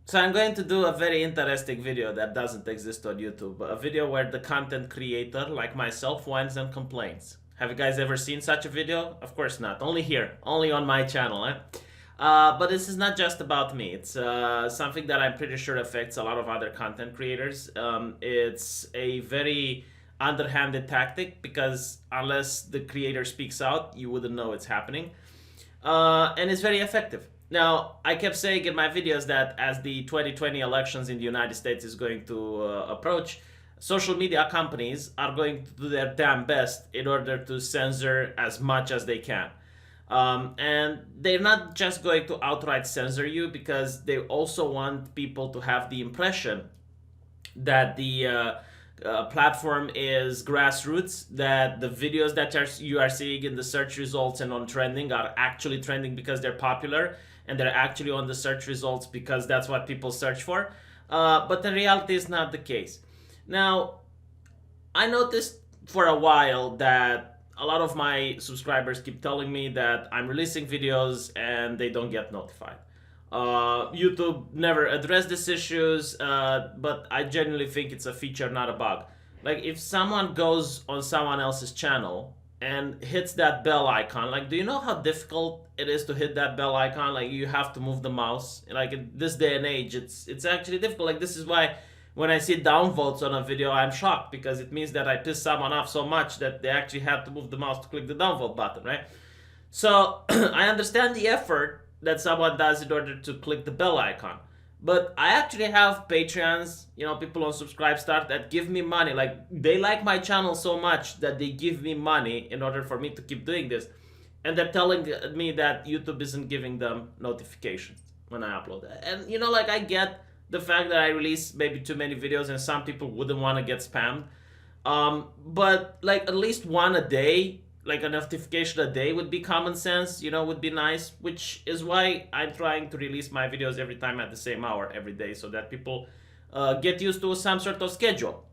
So I'm going to do a very interesting video that doesn't exist on YouTube. A video where the content creator, like myself, whines and complains. Have you guys ever seen such a video? Of course not. Only here. Only on my channel, eh? But this is not just about me. It's something that I'm pretty sure affects a lot of other content creators. It's a very underhanded tactic because unless the creator speaks out, you wouldn't know it's happening. And it's very effective. Now, I kept saying in my videos that as the 2020 elections in the United States is going to approach, social media companies are going to do their damn best in order to censor as much as they can. And they're not just going to outright censor you because they also want people to have the impression that the platform is grassroots, that the videos that you are seeing in the search results and on trending are actually trending because they're popular and they're actually on the search results because that's what people search for. But the reality is not the case. Now, I noticed for a while that a lot of my subscribers keep telling me that I'm releasing videos and they don't get notified. YouTube never addressed these issues, but I genuinely think it's a feature, not a bug. Like if someone goes on someone else's channel and hits that bell icon, like do you know how difficult it is to hit that bell icon? Like you have to move the mouse. Like in this day and age, it's actually difficult. Like this is why when I see downvotes on a video, I'm shocked because it means that I pissed someone off so much that they actually had to move the mouse to click the downvote button, right? So I understand the effort that someone does in order to click the bell icon. But I actually have Patreons, people on Subscribestar that give me money. Like they like my channel so much that they give me money in order for me to keep doing this. And they're telling me that YouTube isn't giving them notifications when I upload it. And like I get the fact that I release maybe too many videos and some people wouldn't want to get spammed. But like at least one a day, like a notification a day would be common sense, would be nice, which is why I'm trying to release my videos every time at the same hour every day so that people get used to some sort of schedule.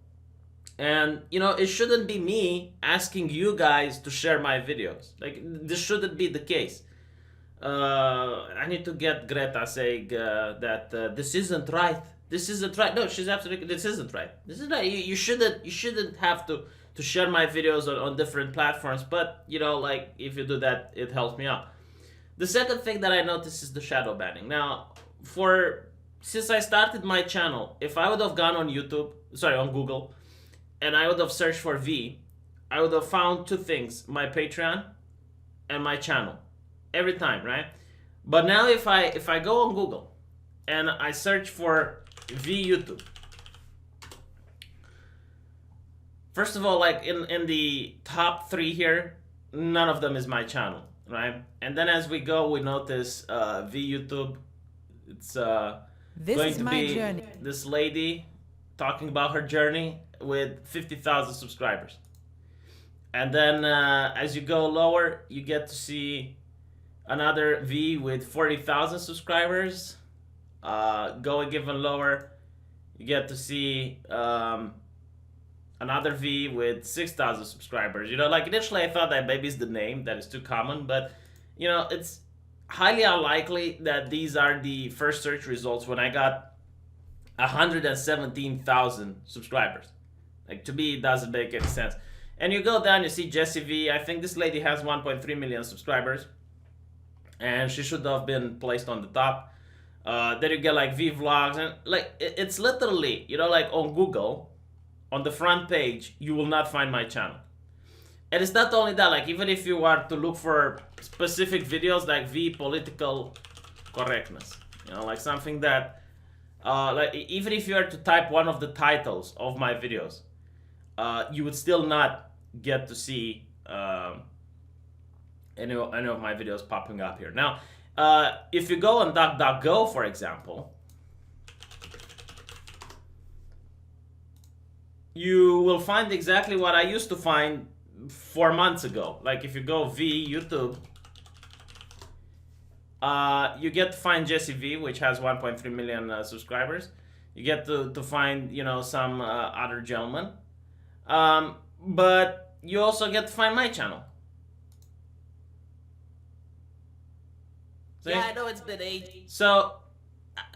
And it shouldn't be me asking you guys to share my videos. Like this shouldn't be the case. I need to get Greta saying that this isn't right. This isn't right. No, she's absolutely. This isn't right. This is right. You shouldn't. You shouldn't have to share my videos on different platforms. But like if you do that, it helps me out. The second thing that I noticed is the shadow banning. Now, since I started my channel, if I would have gone on on Google, and I would have searched for V, I would have found two things: my Patreon and my channel every time, right? But now if I go on Google and I search for V YouTube, first of all, like in the top three here, none of them is my channel, right? And then as we go, we notice V YouTube. It's This going is to my be journey. this lady talking about her journey with 50,000 subscribers. And then as you go lower, you get to see another V with 40,000 subscribers. Going even lower, you get to see another V with 6,000 subscribers. Like initially I thought that maybe it's the name that is too common, but it's highly unlikely that these are the first search results when I got 117,000 subscribers. Like to me, it doesn't make any sense. And you go down, you see Jessie V. I think this lady has 1.3 million subscribers, and she should have been placed on the top. Then you get like V Vlogs, and like it's literally, like on Google, on the front page, you will not find my channel. And it's not only that, like even if you are to look for specific videos like V political correctness, like something that, like even if you are to type one of the titles of my videos, you would still not get to see any of my videos popping up here. Now, if you go on DuckDuckGo, for example, you will find exactly what I used to find 4 months ago. Like if you go V YouTube, you get to find Jessie V, which has 1.3 million subscribers. You get to find some other gentleman, but you also get to find my channel. See? Yeah, I know it's been ages. So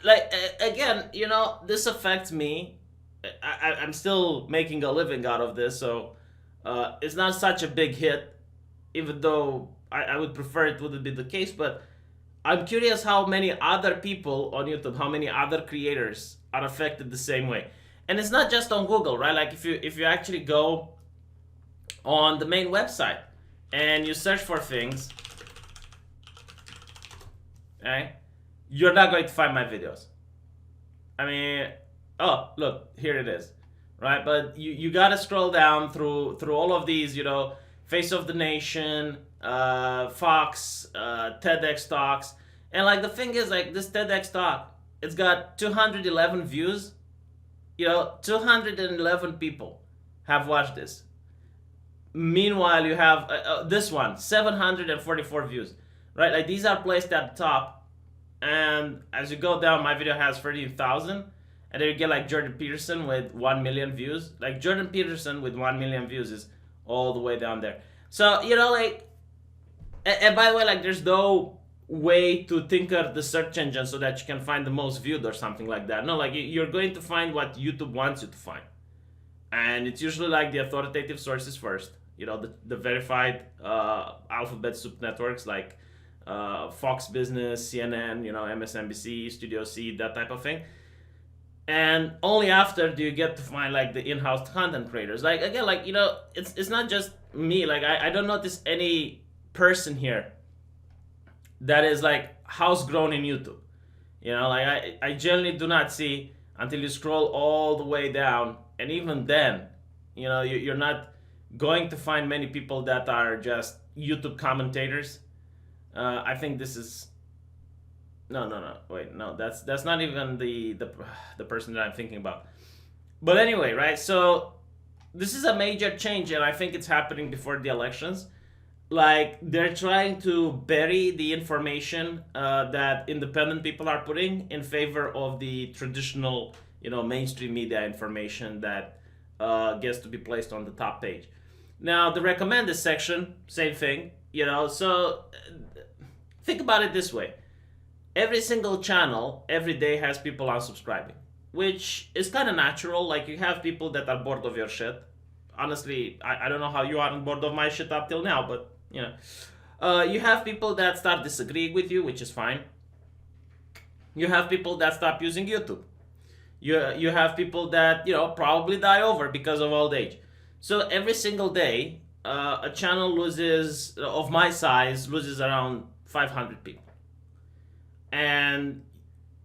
like again, this affects me. I'm still making a living out of this, so it's not such a big hit, even though I would prefer it wouldn't be the case. But I'm curious how many other people on YouTube, how many other creators are affected the same way. And it's not just on Google, right? Like if you actually go on the main website and you search for things, right? You're not going to find my videos. I mean, oh, look, here it is, right? But you gotta scroll down through all of these, Face of the Nation, Fox, TEDx talks, and like the thing is, like this TEDx talk, it's got 211 views. 211 people have watched this. Meanwhile, you have this one, 744 views, right? Like these are placed at the top, and as you go down, my video has 13,000, and then you get like Jordan Peterson with 1 million views. Like Jordan Peterson with 1 million views is all the way down there. So like, and by the way, like there's no way to tinker the search engine so that you can find the most viewed or something like that. No, like you're going to find what YouTube wants you to find, and it's usually like the authoritative sources first. The verified alphabet soup networks like Fox Business, CNN, MSNBC, Studio C, that type of thing. And only after do you get to find like the in-house content creators. Like again, like it's not just me. Like I don't notice any person here that is like house grown in YouTube. Like I generally do not see until you scroll all the way down, and even then, you're not going to find many people that are just YouTube commentators. I think this is no, wait, no, that's not even the person that I'm thinking about. But anyway, right? So this is a major change, and I think it's happening before the elections. Like they're trying to bury the information that independent people are putting in favor of the traditional, mainstream media information that gets to be placed on the top page. Now the recommended section, same thing. So think about it this way: every single channel every day has people unsubscribing, which is kind of natural. Like you have people that are bored of your shit. Honestly, I don't know how you aren't bored of my shit up till now, but you have people that start disagreeing with you, which is fine. You have people that stop using YouTube. You have people that probably die over because of old age. So every single day, a channel loses of my size loses around 500 people, and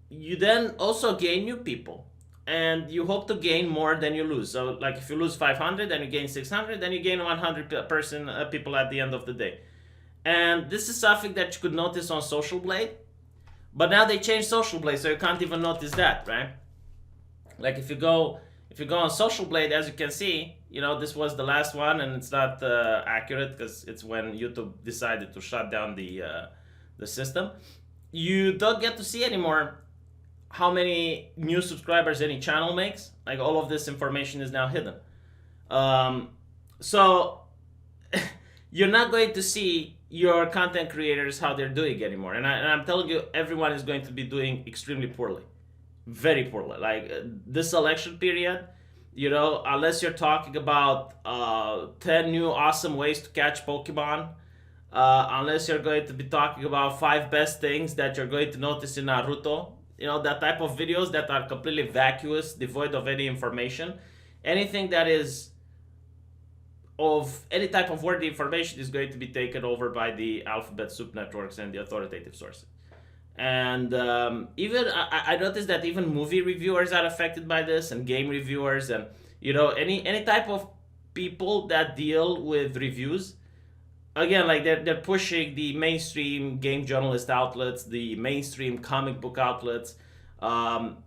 you then also gain new people, and you hope to gain more than you lose. So like if you lose 500, then you gain 600, then you gain 100 people at the end of the day. And this is something that you could notice on Social Blade, but now they changed Social Blade, so you can't even notice that, right? Like if you go on Social Blade, as you can see, this was the last one, and it's not accurate because it's when YouTube decided to shut down the system. You don't get to see anymore how many new subscribers any channel makes. Like all of this information is now hidden. So you're not going to see your content creators how they're doing anymore. And I'm telling you, everyone is going to be doing extremely poorly, very poorly. Like this election period, unless you're talking about 10 new awesome ways to catch Pokemon, unless you're going to be talking about 5 best things that you're going to notice in Naruto, that type of videos that are completely vacuous, devoid of any information. Anything that is of any type of worthy information is going to be taken over by the alphabet soup networks and the authoritative sources. And even I noticed that even movie reviewers are affected by this, and game reviewers, and any type of people that deal with reviews. Again, like they're pushing the mainstream game journalist outlets, the mainstream comic book outlets.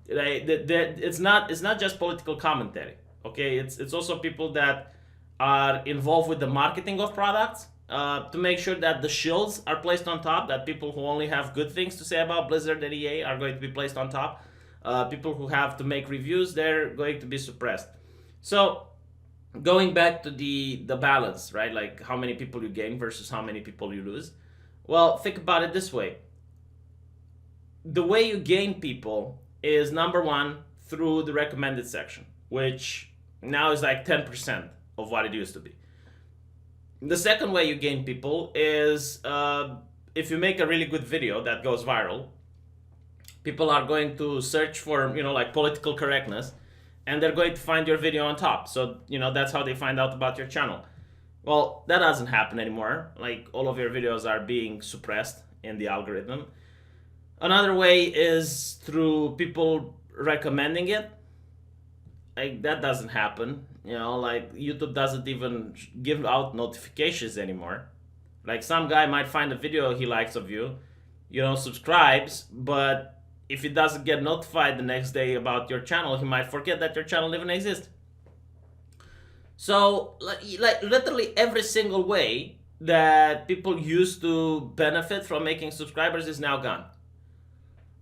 It's not just political commentary. Okay, it's also people that are involved with the marketing of products to make sure that the shields are placed on top. That people who only have good things to say about Blizzard and EA are going to be placed on top. People who have to make reviews, they're going to be suppressed. So going back to the balance, right? Like how many people you gain versus how many people you lose. Well, think about it this way: the way you gain people is, number one, through the recommended section, which now is like 10% of what it used to be. The second way you gain people is if you make a really good video that goes viral, people are going to search for, like political correctness, and they're going to find your video on top. So, that's how they find out about your channel. Well, that doesn't happen anymore. Like, all of your videos are being suppressed in the algorithm. Another way is through people recommending it. Like, that doesn't happen. Like, YouTube doesn't even give out notifications anymore. Like, some guy might find a video he likes of you, subscribes, but if he doesn't get notified the next day about your channel, he might forget that your channel even exists. So, like literally every single way that people used to benefit from making subscribers is now gone.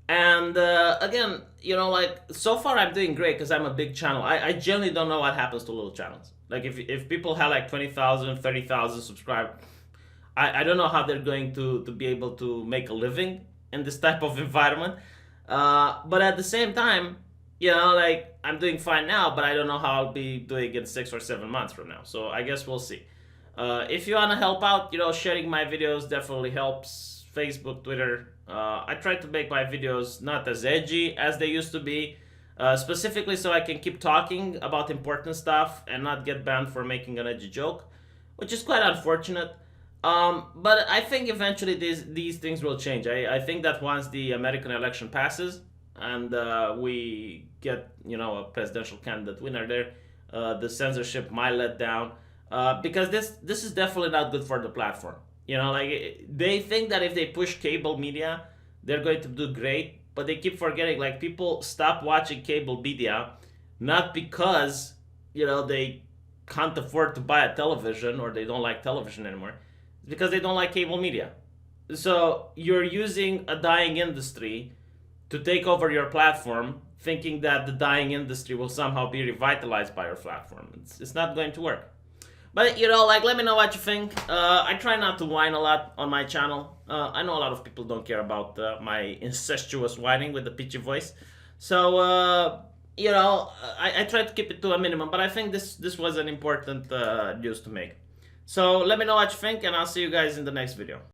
And again, like, so far I'm doing great because I'm a big channel. I genuinely don't know what happens to little channels. Like, if people have like 20,000, 30,000 subscribers, I don't know how they're going to be able to make a living in this type of environment. But at the same time, like, I'm doing fine now, but I don't know how I'll be doing in 6 or 7 months from now. So I guess we'll see. If you want to help out, sharing my videos definitely helps. Facebook, Twitter. I try to make my videos not as edgy as they used to be, specifically so I can keep talking about important stuff and not get banned for making an edgy joke, which is quite unfortunate. But I think eventually these things will change. I think that once the American election passes and we get, a presidential candidate winner there, the censorship might let down, because this is definitely not good for the platform. Like, they think that if they push cable media, they're going to do great, but they keep forgetting, like, people stop watching cable media not because, they can't afford to buy a television or they don't like television anymore. It's because they don't like cable media. So you're using a dying industry to take over your platform, thinking that the dying industry will somehow be revitalized by your platform. It's not going to work. But, like, let me know what you think. I try not to whine a lot on my channel. I know a lot of people don't care about my incestuous whining with the pitchy voice. So, I try to keep it to a minimum. But I think this was an important news to make. So let me know what you think, and I'll see you guys in the next video.